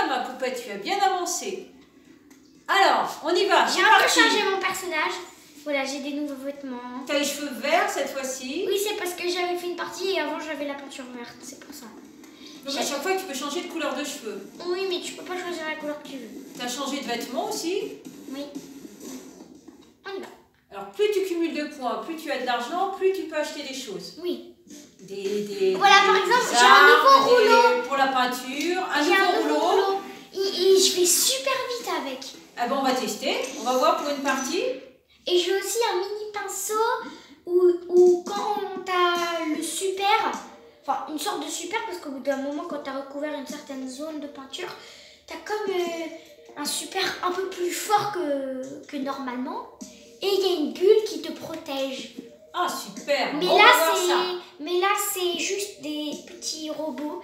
bien, ma poupette, tu as bien avancé. Alors, on y va. J'ai un peu changé mon personnage. Voilà, j'ai des nouveaux vêtements. T'as les cheveux verts cette fois-ci. Oui, c'est parce que j'avais fait une partie et avant j'avais la peinture verte, c'est pour ça. Donc à chaque fois, tu peux changer de couleur de cheveux. Oui, mais tu peux pas choisir la couleur que tu veux. T'as changé de vêtements aussi. Oui. On y va. Alors, plus tu cumules de points, plus tu as de l'argent, plus tu peux acheter des choses. Oui. Voilà, par exemple, j'ai un nouveau rouleau. Pour la peinture, un J'ai nouveau rouleau. Et je vais super vite avec. Ah bon, on va tester. On va voir pour une partie. Et j'ai aussi un mini pinceau où quand t'as le super, enfin une sorte de super, parce qu'au bout d'un moment, quand t'as recouvert une certaine zone de peinture, t'as comme un super un peu plus fort que normalement. Et il y a une bulle qui te protège. Ah, super. Mais, bon, là, c'est juste des petits robots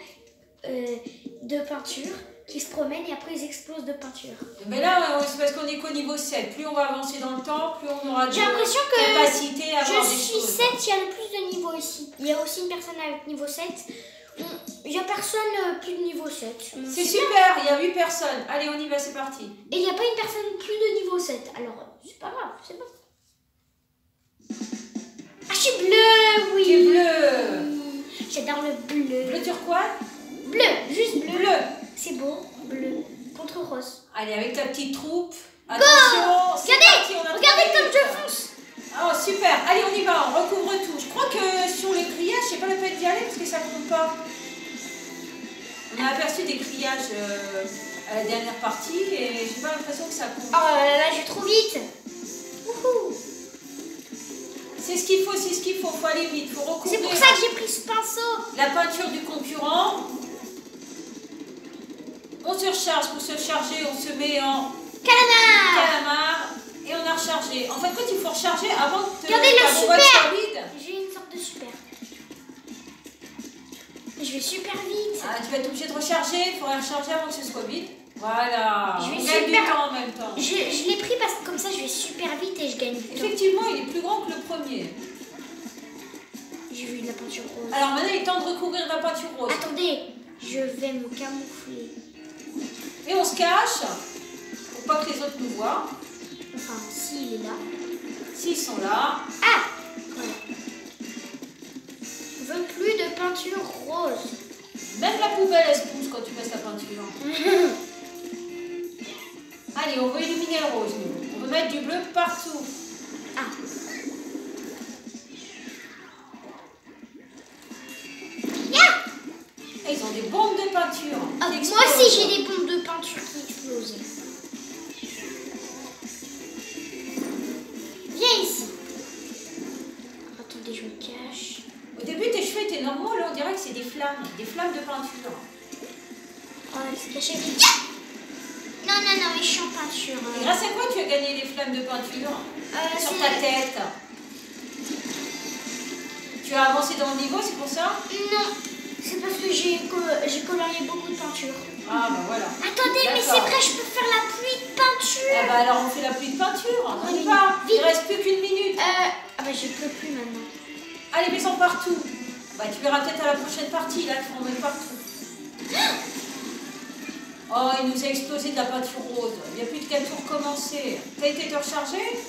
de peinture qui se promènent et après ils explosent de peinture. Mais là, c'est parce qu'on est qu'au niveau 7. Plus on va avancer dans le temps, plus on aura de capacité à avoir des choses. Je suis 7, il y a le plus de niveaux ici. Il y a aussi une personne avec niveau 7. Il n'y a personne plus de niveau 7. C'est super, il y a 8 personnes. Allez, on y va, c'est parti. Et il n'y a pas une personne plus de niveau 7. Alors, c'est pas grave, c'est bon. Ah, je suis bleue, oui. Tu es bleu. J'adore le bleu. Bleu turquoise. Bleu, juste bleu. Bleu. C'est beau, bleu. Contre rose. Allez, avec ta petite troupe. Attention, regardez comme je fonce. Oh, super. Allez, on y va, on recouvre tout. Je crois que sur les grillages, c'est pas la peine d'y aller parce que ça ne compte pas. On a aperçu des grillages à la dernière partie et j'ai pas l'impression que ça compte. Oh là là, je vais trop vite. Wouhou. C'est ce qu'il faut, faut aller vite, faut recouvrir. C'est pour ça que j'ai pris ce pinceau. La peinture du concurrent. On se recharge, pour se charger, on se met en calamar et on a rechargé. En fait, quand il faut recharger avant que regardez le super. vide. J'ai une sorte de super. Je vais super vite. Ah, tu vas être obligé de recharger, il faudrait recharger avant que ce soit vide. Voilà, je vais on gagne du temps en même temps. Je l'ai pris parce que comme ça je vais super vite et je gagne du temps. Effectivement, il est plus grand que le premier. J'ai vu de la peinture rose. Alors maintenant, il est temps de recouvrir la peinture rose. Attendez, je vais me camoufler. Et on se cache, pour pas que les autres nous voient. Enfin, s'il est là. S'ils sont là. Ah, voilà. Je veux plus de peinture rose. Même la poubelle, elle se pousse quand tu passes la peinture. Allez, on veut illuminer le rose, nous. On veut mettre du bleu partout. Ah. Et ils ont des bombes de peinture. Ah, moi aussi, j'ai des bombes de peinture qui explosent. Viens ici. Attendez, je me cache. Au début, tes cheveux étaient normaux, là, on dirait que c'est des flammes de peinture. Oh, elle s'est cachée. Non, mais je suis en peinture. Et grâce à quoi tu as gagné les flammes de peinture sur ta tête? Tu as avancé dans le niveau, c'est pour ça? Non, c'est parce que j'ai colorié beaucoup de peinture. Ah, bah voilà. Attendez, mais c'est vrai, je peux faire la pluie de peinture. Ah, bah alors on fait la pluie de peinture. On y Oui, va. vite. Il reste plus qu'une minute. Ah, bah je peux plus maintenant. Allez, mets-en partout. Bah, tu verras peut-être à la prochaine partie, là, il faut en mettre partout. Oh, il nous a explosé de la peinture rose. Il n'y a plus de qu'à tout recommencer. T'as été te recharger?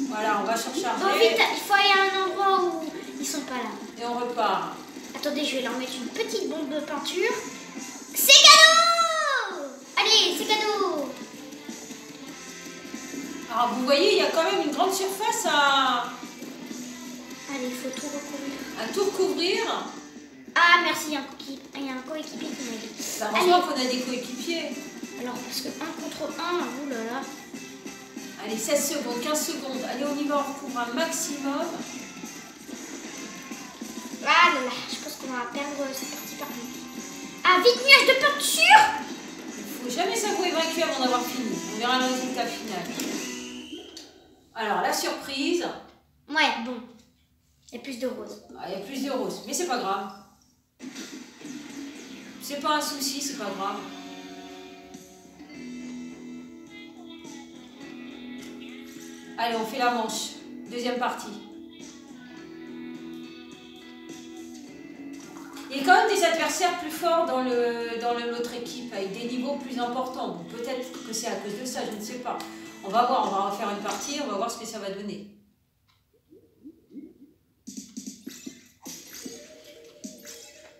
Voilà, on va se recharger. Bon, vite, il faut aller à un endroit où ils sont pas là. Et on repart. Attendez, je vais leur mettre une petite bombe de peinture. C'est cadeau! Allez, c'est cadeau! Alors, vous voyez, il y a quand même une grande surface à Allez, il faut tout recouvrir. tout recouvrir. Ah, merci, il y a un coéquipier qui m'a dit. Bah, heureusement qu'on a des coéquipiers. Alors, parce que 1 contre 1, oulala. Allez, 16 secondes, 15 secondes. Allez, on y va, on recouvre un maximum. Ah là là, je pense qu'on va perdre cette partie par contre. Ah, vite, nuage de peinture! Il ne faut jamais s'avouer vaincu avant d'avoir fini. On verra le résultat final. Alors, la surprise. Ouais, bon. Il y a plus de rose. Ah, il y a plus de rose, mais c'est pas grave. C'est pas un souci, c'est pas grave. Allez, on fait la manche. Deuxième partie. Il y a quand même des adversaires adversaires plus forts dans l'autre équipe, avec des niveaux plus importants. Bon, peut-être que c'est à cause de ça, je ne sais pas. On va voir, on va refaire une partie, on va voir ce que ça va donner.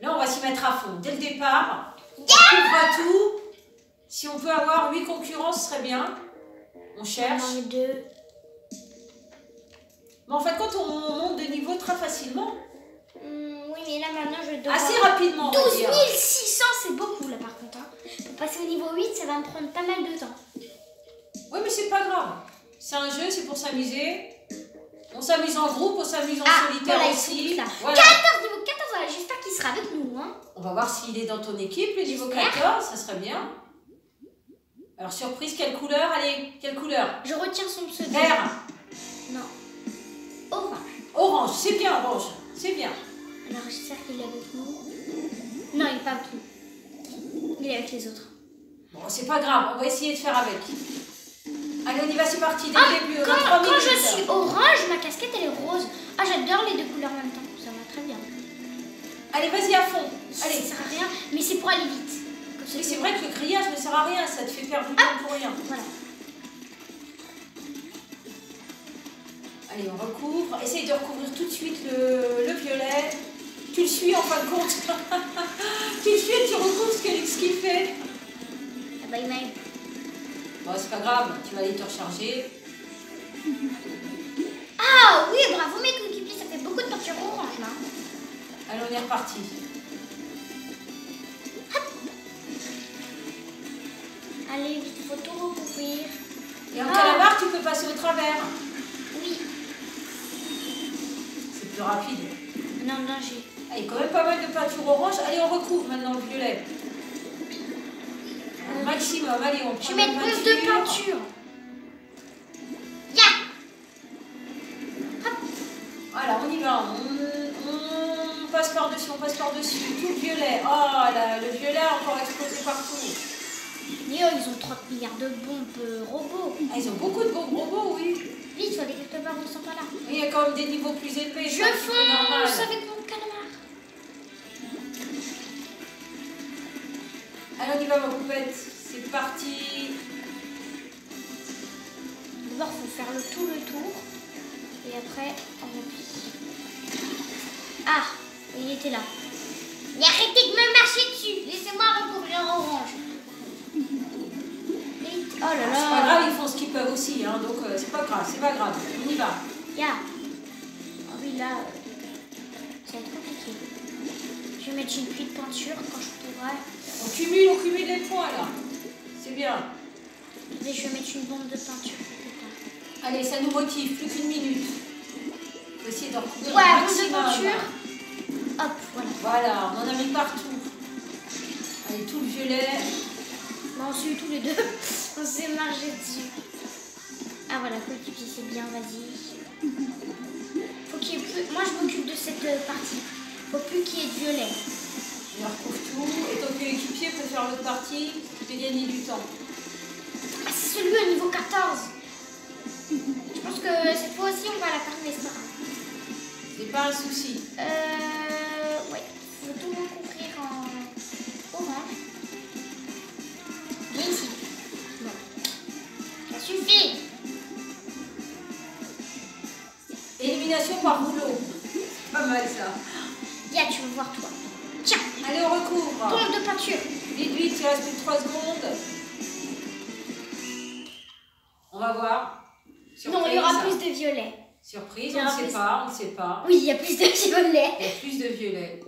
Là, on va s'y mettre à fond. Dès le départ, on couvre tout. Si on peut avoir 8 concurrents, ce serait bien. On cherche. Non, 2. Mais en fait, quand on monte de niveau très facilement, Oui, mais là maintenant je dois. assez rapidement, on va 12 dire. 600, c'est beaucoup là par contre. Hein. Pour passer au niveau 8, ça va me prendre pas mal de temps. Oui, mais c'est pas grave. C'est un jeu, c'est pour s'amuser. On s'amuse en groupe, on s'amuse en solitaire voilà, aussi. Là. Voilà. 14, niveau 14, voilà, j'espère qu'il sera avec nous. Hein. On va voir s'il est dans ton équipe, le niveau 14, ça serait bien. Alors, surprise, quelle couleur? Allez, quelle couleur? Je retiens son pseudo. Vert. Non. Orange. Orange, c'est bien, orange. C'est bien. Alors j'espère qu'il est avec nous. Non, il n'est pas avec nous. Il est avec les autres. Bon, c'est pas grave, on va essayer de faire avec. Allez, on y va, c'est parti. Dès le début, on a 3 minutes. Quand je suis orange, ma casquette elle est rose. Ah, j'adore les deux couleurs en même temps. Ça va très bien. Allez, vas-y à fond. Allez. Ça sert à rien, mais c'est pour aller vite. Mais c'est vrai que le grillage ne sert à rien, ça te fait perdre du temps pour rien. Voilà. Allez, on recouvre. Essaye de recouvrir tout de suite le violet. Tu le suis en fin de compte. Tu le suis et tu recouvres ce qu'il fait. Ah bah il m'a eu. Bon, c'est pas grave, tu vas aller te recharger. Ah oui, bravo mes coéquipiers, ça fait beaucoup de peinture orange là. Allez, on est reparti. Allez, vite, faut tout recouvrir. Et en calamar, tu peux passer au travers. Oui. C'est plus rapide. Non, non, j'ai. Ah, il y a quand même pas mal de peinture orange. Allez, on recouvre maintenant le violet. Au maximum, allez, on prend Je vais mettre plus de peinture. Ya. Voilà, on y va. On passe par-dessus, on passe par-dessus. Tout le violet. Oh là, le violet a encore explosé partout. Yo, ils ont 30 milliards de bombes robots. Ah, ils ont beaucoup de beaux robots, oui. Vite, soit les quelque part, ils sont pas là. Mais il y a quand même des niveaux plus élevés. Je c'est un petit peu normal. fonce avec mon calamar. Allez, on y va, ma poupette. C'est parti. D'abord, il faut faire le tour. Et après, on replie. Ah, il était là. Mais arrêtez de me marcher dessus. Laissez-moi recouvrir orange. Oh là là. C'est pas grave, ils font ce qu'ils peuvent aussi, hein, donc c'est pas grave, on y va. Ya. Ah oui, là, ça va être compliqué. Je vais mettre une pluie de peinture quand je pourrai. On cumule les points là. C'est bien. Mais je vais mettre une bombe de peinture. Allez, ça nous motive, plus qu'une minute. On va essayer de recouvrir Ouais, le bombe de maximum. peinture. Hop, voilà. Voilà, on en a mis partout. Allez, tout le violet. Bon, on s'est eu tous les deux. On s'est marché dessus. Ah voilà, coéquipier, c'est bien, vas-y. Faut qu'il y ait plus. Moi, je m'occupe de cette partie. Faut plus qu'il y ait de violet. On retrouve tout. Et ton coéquipier peut faire l'autre partie, tu peux gagner du temps. Ah, c'est celui au niveau 14. Je pense que cette fois aussi, on va la terminer, c'est pas grave. C'est pas un souci. Ouais. Faut tout recouvrir en orange. Viens ici. Bon. Ça suffit. Élimination par rouleau. C'est pas mal ça. Ya, tu vas voir toi. Tiens, Allez, on recouvre. pompe de peinture. Vite, vite, il reste plus de 3 secondes. On va voir. Surprise. Non, il y aura plus de violet. Surprise, Il y on ne aura sait plus. pas, on ne sait pas. Oui, il y a plus de violet. Il y a plus de violet.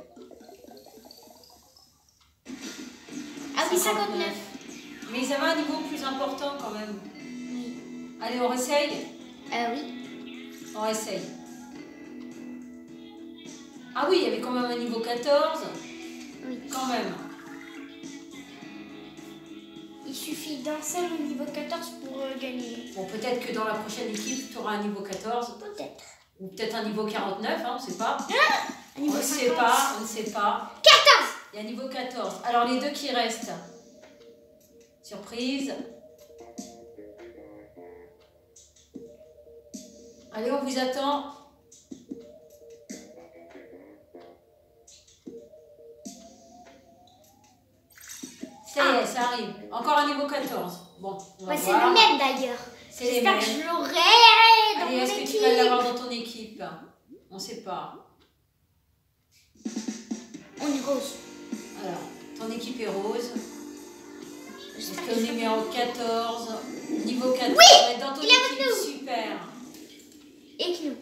Ah oui, 59. Mais ils avaient un niveau plus important quand même. Oui. Allez, on essaye. Oui. On essaye. Ah oui, il y avait quand même un niveau 14. Oui. Quand même. Il suffit d'un seul au niveau 14 pour gagner. Bon, peut-être que dans la prochaine équipe, tu auras un niveau 14. Peut-être. Ou peut-être un niveau 49, hein, on ne sait pas. Un niveau On ne 50. sait pas, on ne sait pas. 14. Il y a niveau 14. Alors, les deux qui restent. Surprise. Allez, on vous attend. Ça y est, ça arrive. Encore un niveau 14. Bon, on va Ouais, c'est voir. le même d'ailleurs. C'est les J'espère mêmes. que je l'aurai dans Allez, mon est-ce que équipe. tu vas l'avoir dans ton équipe? On ne sait pas. On est rose. Alors, ton équipe est rose. Est-ce J'espère que que le je- numéro 14, niveau 14, Oui, est dans ton il est avec équipe? nous. Super. Et que nous.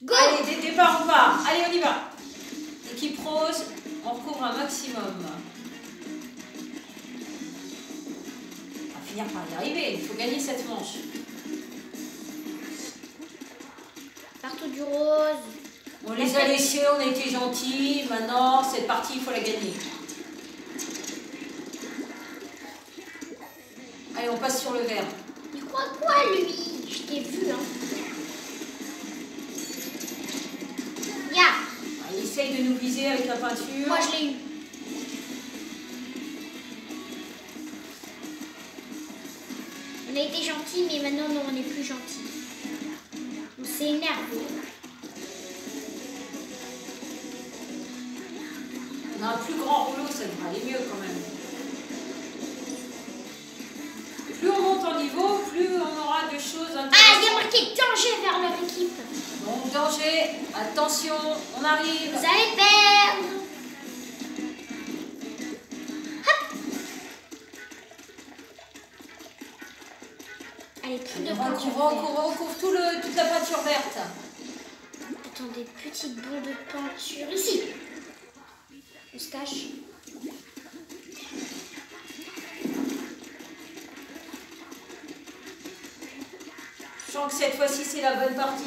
Go. Allez, départ, on part. Allez, on y va. Équipe rose, on recouvre un maximum. On va finir par y arriver. Il faut gagner cette manche. Partout du rose. On les a laissés, on a été gentils. Maintenant, cette partie, il faut la gagner. Allez, on passe sur le vert. Il croit quoi lui? Je t'ai vu hein. Ya. Ah, il essaye de nous viser avec la peinture. Moi je l'ai eu. On a été gentils mais maintenant non on n'est plus gentils. On s'est énervé. On a un plus grand rouleau, ça devrait aller mieux quand même. Plus on monte en niveau, plus on aura de choses intéressantes. Ah, il y a marqué danger vers leur équipe. Donc danger, attention, on arrive. Vous allez perdre. Hop. Allez, plus de peinture verte. Recouvre toute la peinture verte. Attendez, petite boule de peinture ici. On se cache. Je sens que cette fois-ci c'est la bonne partie.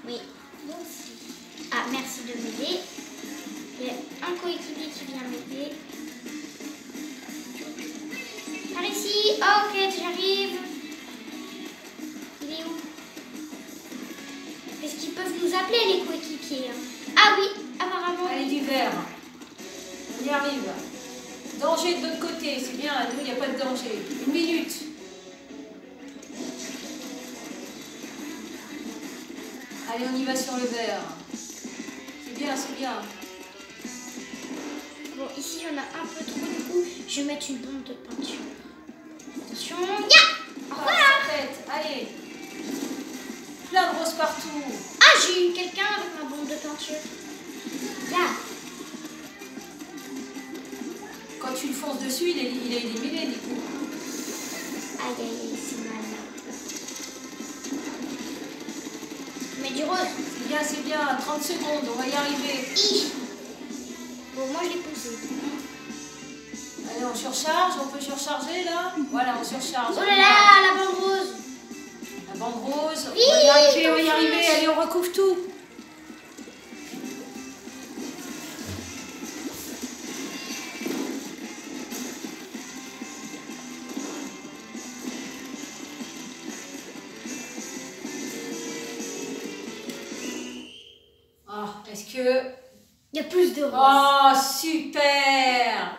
Oui, moi aussi. Ah, merci de m'aider. Il y a un coéquipier qui vient m'aider. Par ici. Oh, ok, j'arrive. Il est où? Est-ce qu'ils peuvent nous appeler les coéquipiers? Ah oui, apparemment. Allez, du vert. On y arrive. Danger de l'autre côté, c'est bien, nous il n'y a pas de danger. 1 minute. Allez, on y va sur le vert. C'est bien, c'est bien. Bon, ici, il y en a un peu trop, du coup, je vais mettre une bombe de peinture. Attention. Ya. Au revoir. Tête. Allez. Plein de roses partout. Ah, j'ai eu quelqu'un avec ma bombe de peinture. Là. Quand tu le fonces dessus, il est éliminé, du coup. Aïe, aïe, aïe, c'est mal. Mais du rose. C'est bien. 30 secondes, on va y arriver. Bon, moi, je l'ai poussé. Allez, on surcharge, on peut surcharger là. Voilà, on surcharge. Oh là là, la bande rose. La bande rose. Oui, on va y arriver, on va y donc, arriver. Allez, on recouvre tout. Ah, est-ce que... Il y a plus de rose. Oh, super!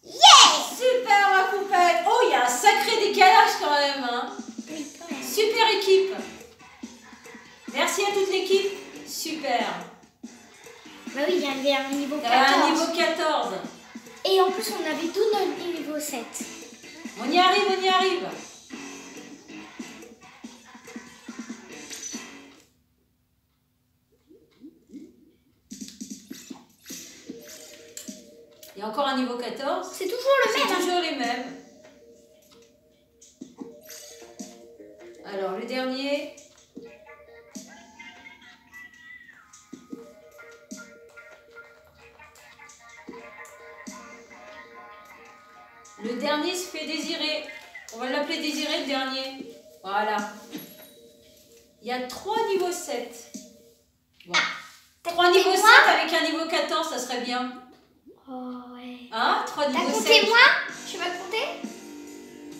Yes. Super, ma poupette! Oh, il y a un sacré décalage quand même, hein! Oui, quand même. Super équipe! Merci à toute l'équipe! Super! Bah oui, il y avait un niveau Il y a 14. un niveau 14. Et en plus, on avait tout notre niveau 7. On y arrive, on y arrive! Il y a encore un niveau 14. C'est toujours le C'est même. hein. toujours les mêmes. Alors, le dernier. Le dernier se fait désirer. On va l'appeler Désiré, le dernier. Voilà. Il y a 3 niveaux 7. Bon. 3 compté niveaux 7 moi avec un niveau 14, ça serait bien. Oh ouais. Hein? 3 T'as niveaux 7. compté moi? Tu vas compter?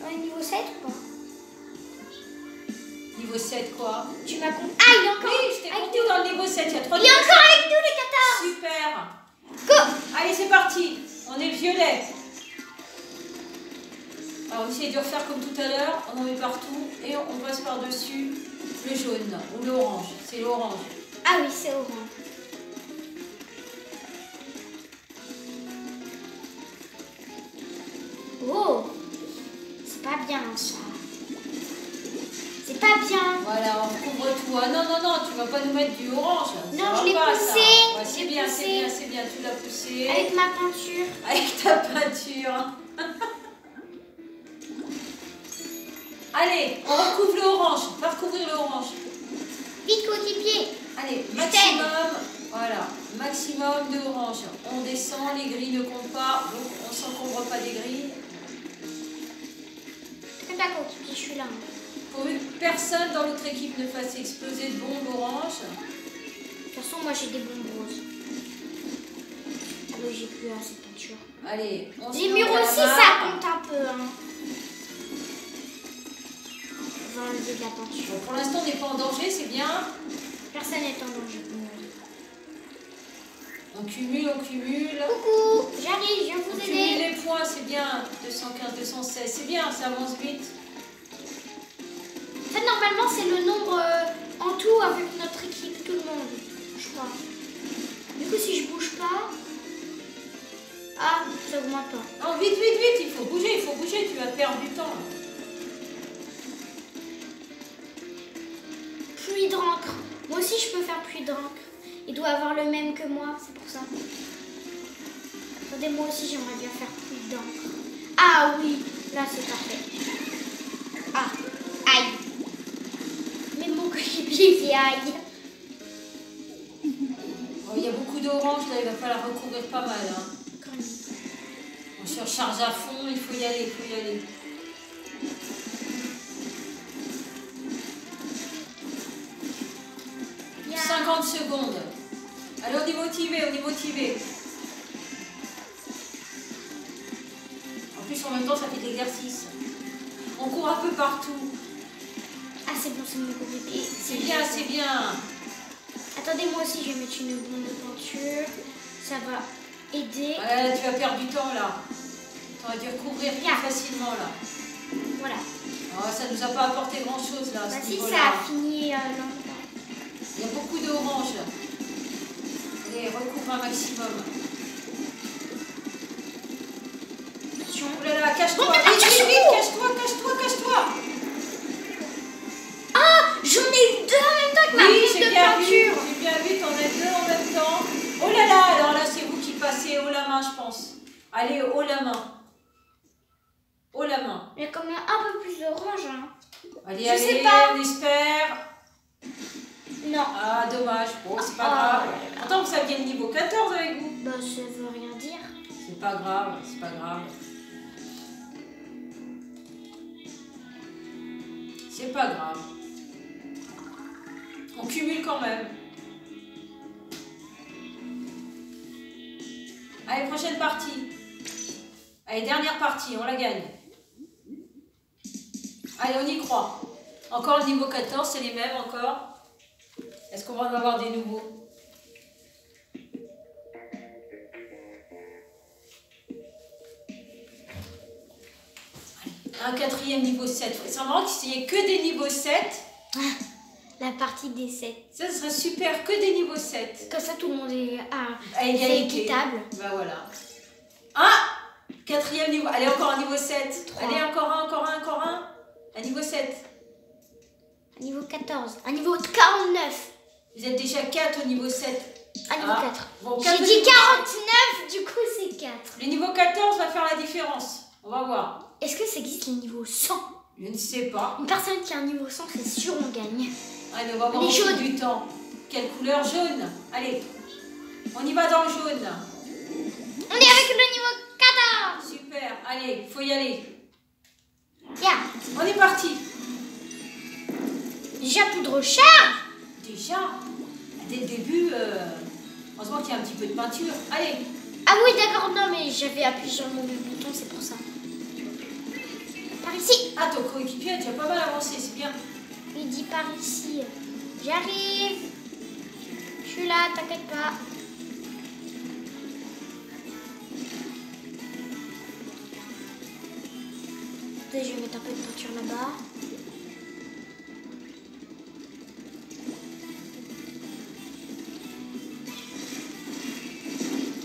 Ouais, niveau 7 ou pas? Niveau 7 quoi? Tu m'as compté. Ah, il est encore. Oui, je t'ai avec compté nous. dans le niveau 7. Il y a 3 Il est encore avec nous, les 14. Super. Go. Allez, c'est parti. On est violet. Alors, on essaye de refaire comme tout à l'heure. On en met partout et on passe par-dessus le jaune ou l'orange. C'est l'orange. Ah oui, c'est orange. Oh, c'est pas bien ça. C'est pas bien. Voilà, on recouvre tout. Ah non, non, non, tu vas pas nous mettre du orange. Ça Non, va je l'ai pas, poussé. ça. Ouais, c'est J'ai bien, poussé. c'est bien, c'est bien. Tu l'as poussé. Avec ma peinture. Avec ta peinture. Allez, on recouvre le orange. Va recouvrir le orange. Vite, coéquipier. Allez, maximum. Voilà, maximum de orange. On descend, les grilles ne comptent pas, donc on s'encombre pas des grilles. D'accord, je suis là. Pourvu que personne dans notre équipe ne fasse exploser de bombes orange. De toute façon, moi j'ai des bombes roses. Ah oui, j'ai plus assez de peinture. Allez, on se Les met au murs aussi, calamar. ça compte un peu. Hein. On va enlever de la peinture. Bon, pour l'instant, on n'est pas en danger, c'est bien. Personne n'est en danger. On cumule, on cumule. Coucou, j'arrive, je viens On vous cumule aider. les points, c'est bien. 215, 216, c'est bien, ça avance vite. Ça, normalement, c'est le nombre en tout avec notre équipe, tout le monde, je crois. Du coup, si je bouge pas... Ah, ça augmente pas. Non, vite, vite, vite, il faut bouger, tu vas perdre du temps. Pluie d'encre. Moi aussi, je peux faire pluie d'encre. Il doit avoir le même que moi, c'est pour ça. Attendez, moi aussi, j'aimerais bien faire pluie d'encre. Ah oui, là, c'est parfait. Ah, aïe. Mais mon coéquipier fait aïe. Bon, il y a beaucoup d'orange, là, il va falloir recouvrir pas mal. Hein. On surcharge à fond, il faut y aller, il faut y aller. Yeah. 50 secondes. Allez, on est motivé, on est motivé. En plus, en même temps, ça fait de l'exercice. On court un peu partout. Ah, c'est bon, c'est mon coéquipier. C'est bien, c'est bien. Attendez, moi aussi, je vais mettre une bombe de peinture. Ça va aider. Voilà, là, tu vas perdre du temps, là. Tu aurais dû recouvrir plus Bien. facilement, là. Voilà. Oh, ça nous a pas apporté grand-chose, là, à Bah, ce si niveau-là. ça a fini l'endroit. Il y a beaucoup d'orange. Allez, recouvre un maximum. Attention. Oh là là, cache-toi, Bon, vite, vite, cache-toi. vite, cache-toi, cache-toi, cache-toi. Ah, j'en ai eu deux en même temps que ma Oui, bombe j'ai de bien vu, peinture. j'ai bien vu, t'en as deux en même temps. Oh là là, alors là, c'est vous qui passez haut la main, je pense. Allez, haut la main. Haut la main. Il y a quand même un peu plus d'orange. Hein. Allez, Je allez, sais pas. on espère. Non. Ah, dommage. Bon, c'est pas Ah. grave. Pourtant, vous aviez le niveau 14 avec vous. Bah, ça veut rien dire. C'est pas grave, c'est pas grave. C'est pas grave. On cumule quand même. Allez, prochaine partie. Allez, dernière partie, on la gagne. Allez, on y croit. Encore le niveau 14, c'est les mêmes encore. Est-ce qu'on va en avoir des nouveaux? Un quatrième niveau 7. C'est marrant qu'il n'y ait que des niveaux 7. La partie des 7. Ça serait super, que des niveaux 7. Comme ça, tout le monde est À c'est égalité. équitable. Bah voilà. Ah, quatrième niveau. Allez, encore un niveau 7. 3. Allez, encore un, encore un, encore un. Un niveau 7. Un niveau 14. Un niveau 49. Vous êtes déjà 4 au niveau 7. Un niveau Ah, 4. bon, J'ai 4 au dit niveau 49, du coup c'est 4. 7. Le niveau 14 va faire la différence. On va voir. Est-ce que ça existe le niveau 100? Je ne sais pas. Une personne qui a un niveau 100, c'est sûr on gagne. Allez, on va voir Les au fil jaunes. du temps. Quelle couleur? Jaune. Allez, on y va dans le jaune. On est avec le niveau 14. Super. Allez, faut y aller. Yeah. On est parti. Déjà plus de recharge. Déjà, dès le début, heureusement qu'il y a un petit peu de peinture. Allez. Ah oui d'accord, non mais j'avais appuyé sur le mauvais bouton, c'est pour ça. Par ici. Ah, ton coéquipier a déjà pas mal avancé, c'est bien. Il dit par ici. J'arrive. Je suis là, t'inquiète pas. Attendez, je vais mettre un peu de peinture là-bas.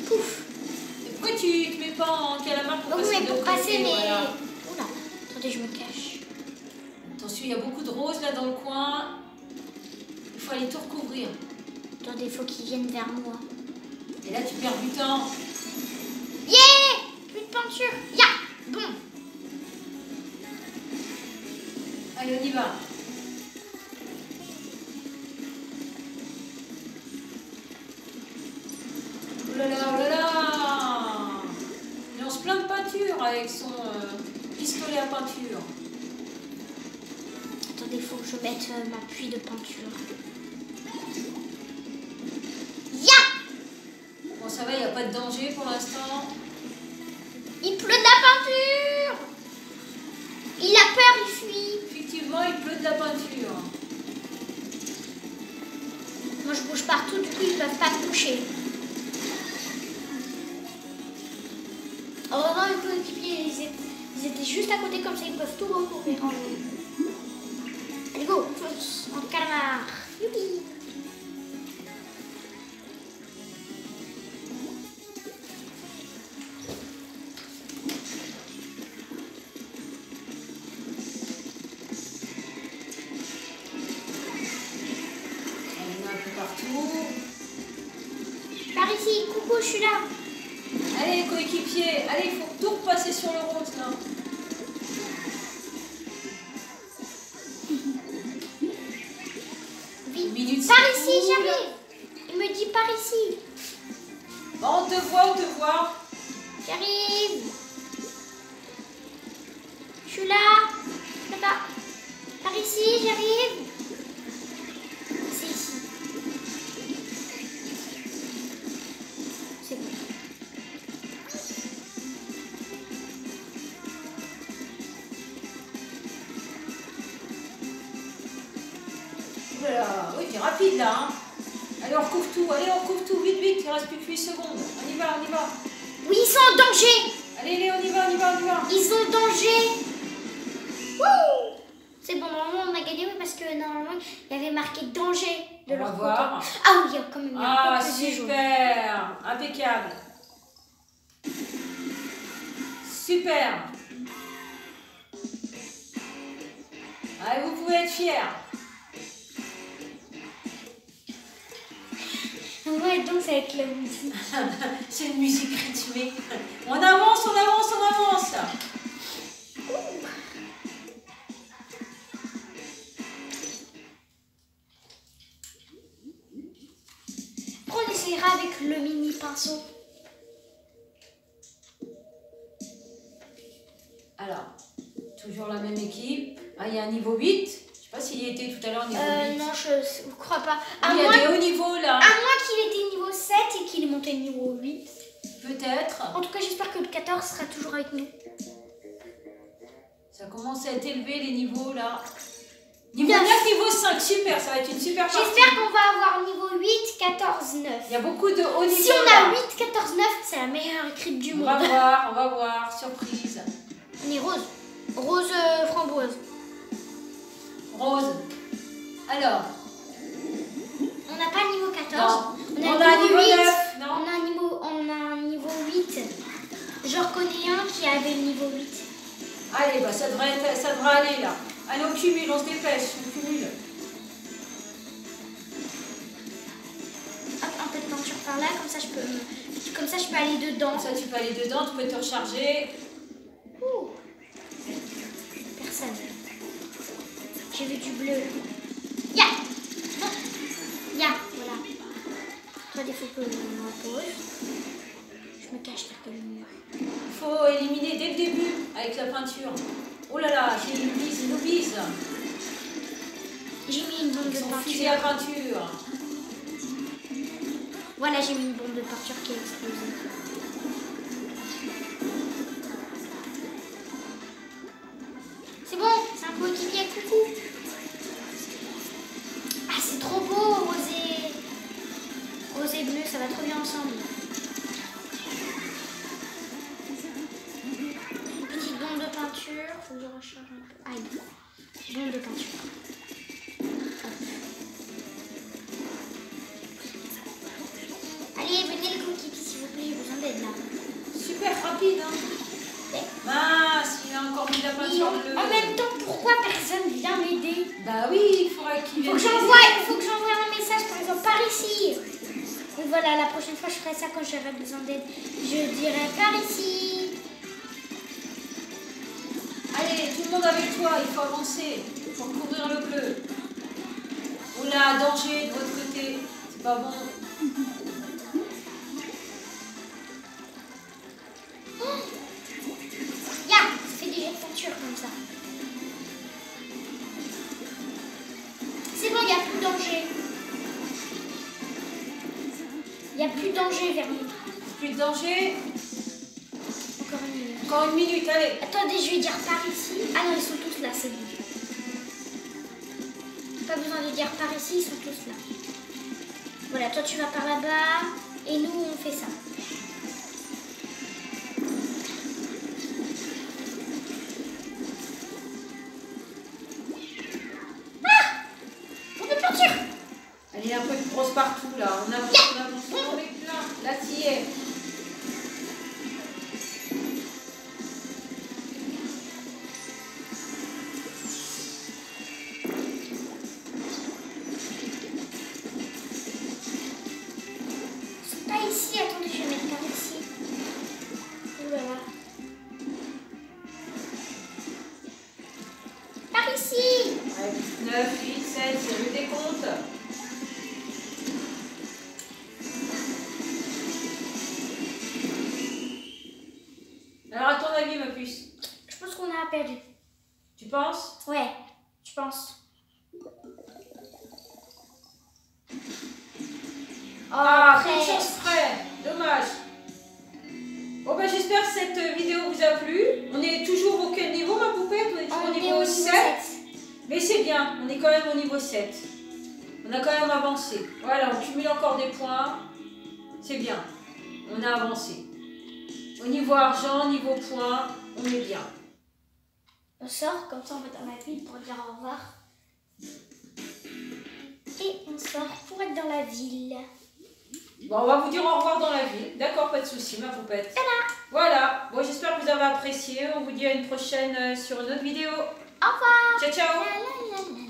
Pouf. Et pourquoi tu te mets pas en calamar pour Donc vous passer fait pour de passer, côté, mais... voilà. Oula, attendez, je me cache. Attention, il y a beaucoup de roses là dans le coin. Il faut aller tout recouvrir. Attendez, il faut qu'ils viennent vers moi. Et là, tu perds du temps. Yeah! Plus de peinture. Ya! Bon. Allez, on y va. Oh là là, oh là là! Il lance plein de peinture avec son pistolet à peinture. Attendez, il faut que je mette ma pluie de peinture. Ya! Bon, ça va, il n'y a pas de danger pour l'instant. Il pleut de la peinture! Il a peur, il fuit. Effectivement, il pleut de la peinture. Moi, je bouge partout, du coup, ils peuvent pas me toucher. Heureusement, les coéquipiers, ils étaient juste à côté, comme ça, ils peuvent tout recouvrir. Allez, go, fonce, en calamar. Youpi! Par ici, coucou, je suis là. Allez, coéquipier, allez, il faut tout repasser sur le rose là. Vite. Minute Par c'est ici, cool. j'arrive. Il me dit par ici. Bon, on te voit, on te voit. J'arrive. Je suis là. Là-bas. Par ici, j'arrive. C'est ici. C'est bon. Oh là là, oui, t'es rapide là. Hein. Allez, on recouvre tout, vite, vite, il reste plus que 8 secondes. On y va, on y va. Oui, ils sont en danger. Allez, allez, on y va, on y va, on y va. Ils sont en danger. Wouh! C'est bon, normalement on a gagné oui, parce que normalement il y avait marqué danger de On leur va côté. voir. Ah oui, il y a quand même Ah, un peu plus de jaune. super, impeccable. Super. Allez, vous pouvez être fiers. Ouais, donc ça va être la musique. C'est une musique rythmée. On avance, on avance, on avance. On essaiera avec le mini pinceau. Alors, toujours la même équipe. Ah, il y a un niveau 8. Je sais pas s'il y était tout à l'heure niveau 8. Non, je ne crois pas. Il y a des hauts niveaux là. À moins qu'il était niveau 7 et qu'il est monté niveau 8. Peut-être. En tout cas, j'espère que le 14 sera toujours avec nous. Ça commence à être élevé les niveaux là. Niveau 9. 9, niveau 5, super, ça va être une super partie. J'espère qu'on va avoir niveau 8, 14, 9. Il y a beaucoup de hauts niveaux. Si on là. a 8, 14, 9, c'est la meilleure équipe du On monde. va voir, surprise. On est rose. Rose framboise. Rose. Alors, On n'a pas niveau 14. non. On a un niveau 9, non. On a un niveau 8. Je reconnais un qui avait le niveau 8. Allez, bah ça devrait aller là. Allez, on cumule, on se dépêche, on cumule. Hop, un peu de peinture par là, comme ça je peux aller dedans. Comme ça, tu peux aller dedans, tu peux te recharger. Ouh. Personne. J'ai vu du bleu. Ya! Non. Ya, voilà. Toi, des fois que je me pose. Je me cache derrière le mur. Il faut éliminer dès le début avec la peinture. Oh là là, c'est une bise. J'ai mis une bombe de Son fusil à peinture. peinture. Voilà, j'ai mis une bombe de peinture qui a explosé. C'est bon, c'est un coéquipier, coucou. Ah, c'est trop beau, rose et bleu, ça va trop bien ensemble. Une petite bombe de peinture, faut que je recharge un peu. Aïe, bombe de peinture. Hop. Allez, venez les coéquipiers, s'il vous plaît, j'ai besoin d'aide là. Super rapide, hein. Ouais. mis la peinture bleue. En même temps, pourquoi personne vient m'aider? Bah oui, il faudrait qu'il vienne. Il faut que j'envoie un message, par exemple, par ici. Donc voilà, la prochaine fois, je ferai ça quand j'aurai besoin d'aide. Je dirai par ici. Allez, tout le monde avec toi, il faut avancer pour couvrir le bleu. On a un danger de votre côté, c'est pas bon. Ya, ça fait des jets de peinture comme ça. C'est bon, il n'y a plus de danger. Il n'y a plus de danger, Vernis. Plus de danger. Encore une minute. Encore une minute, allez. Attendez, je vais dire par ici. Ah non, ils sont tous là, c'est bon. Pas besoin de dire par ici, ils sont tous là. Voilà, toi tu vas par là-bas et nous on fait ça. Ah! Pour de peinture! Allez, il y a un peu de brosse partout là. On avance, on avance, on met plein. Là, t'y es. Pas ici, attendez, je vais mettre par ici. Ouh là là. Par ici! Ouais, 9, 8, 7, c'est le décompte. Alors, à ton avis, ma puce, Je pense qu'on a perdu. tu penses? Ouais, je pense. Ah, presque. quelle chance près. Dommage. Bon, bah, j'espère que cette vidéo vous a plu. On est toujours au quel niveau, ma poupette? On est toujours au niveau 7. Mais c'est bien, on est quand même au niveau 7. On a quand même avancé. Voilà, on cumule encore des points. C'est bien. On a avancé. Au niveau argent, niveau points, on est bien. On sort, comme ça on va dans la ville pour dire au revoir. Et on sort pour être dans la ville. Bon, on va vous dire au revoir dans la ville. D'accord, pas de souci, ma poupette. Voilà. Bon, j'espère que vous avez apprécié. On vous dit à une prochaine sur une autre vidéo. Au revoir. Ciao, ciao. La, la, la, la.